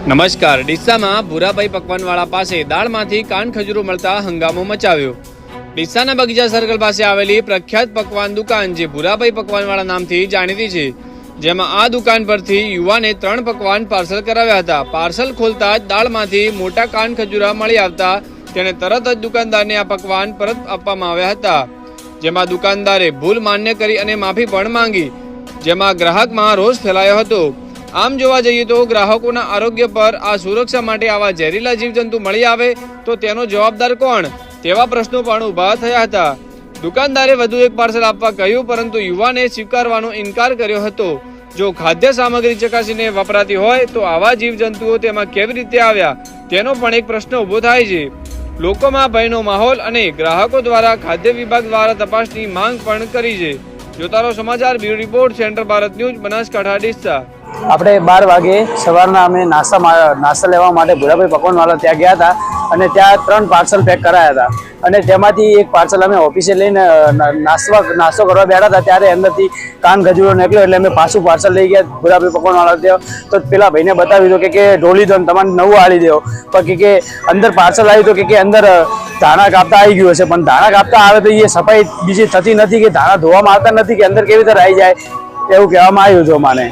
નમસ્કાર। ડીસામાં ભૂરાભાઈ પકવાનવાળા પાસે દાળમાંથી કાન ખજૂરો મળતા હંગામો મચાવ્યો। ડીસાના બગીચા સર્કલ પાસે આવેલી પ્રખ્યાત પકવાન દુકાન જે ભૂરાભાઈ પકવાનવાળા નામથી જાણીતી છે, જેમાં આ દુકાન પરથી યુવાને 3 પકવાન પાર્સલ કરાવ્યા હતા। પાર્સલ ખોલતા જ દાળમાંથી મોટા કાન ખજૂરા મળી આવતા તેણે તરત જ દુકાનદારને આ પકવાન પરત આપવામાં આવ્યા હતા, જેમાં દુકાનદારે ભૂલ માન્ય કરી અને માફી પણ માંગી, જેમાં ગ્રાહકમાં રોષ ફેલાયો હતો। આમ જોવા જઈએ તો ગ્રાહકોના આરોગ્ય પર આ સુરક્ષા માટે આવા ઝેરીલા જીવજંતુ મળી આવે તો તેનો જવાબદાર કોણ, તેવા પ્રશ્નો પણ ઊભા થયા હતા। દુકાનદારે વધુ એક પાર્સલ આપવા કહ્યું, પરંતુ યુવાને સ્વીકારવાનો ઇનકાર કર્યો હતો। જો ખાદ્ય સામગ્રી ચકાસીને વપરાતી હોય તો આવા જીવજંતુઓ તેમાં કેવી રીતે આવ્યા તેનો પણ એક પ્રશ્ન ઊભો થાય છે। લોકોમાં ભયનો માહોલ અને ગ્રાહકો દ્વારા ખાદ્ય વિભાગ દ્વારા તપાસની માંગ પણ કરી છે। જોતા રહો સમાચાર, bureau report, central Bharat news, Banaskantha, Deesa. આપણે 12 વાગે સવારના અમે નાસ્તા લેવા માટે ભૂરાભાઈ પકવાનવાળા ત્યાં ગયા હતા અને ત્યાં 3 પાર્સલ પેક કરાયા હતા અને તેમાંથી એક પાર્સલ અમે ઓફિસે લઈને નાસ્તો કરવા બેઠા હતા ત્યારે અંદરથી કાન ખજૂરો નીકળ્યો એટલે અમે પાછું પાર્સલ લઈ ગયા ભૂરાભાઈ પકવાનવાળા ત્યાં। તો પેલા ભાઈને બતાવ્યું કે ઢોલી દો તમારે નવું આલી દેવો, પણ કે અંદર પાર્સલ આવ્યું તો કે અંદર ધાણા કાપતા આવી ગયું હશે, પણ ધાણા કાપતા આવે તો એ સફાઈ બીજી થતી નથી, કે ધાણા ધોવામાં આવતા નથી, કે અંદર કેવી રીતે આવી જાય એવું કહેવામાં આવ્યું છે મને।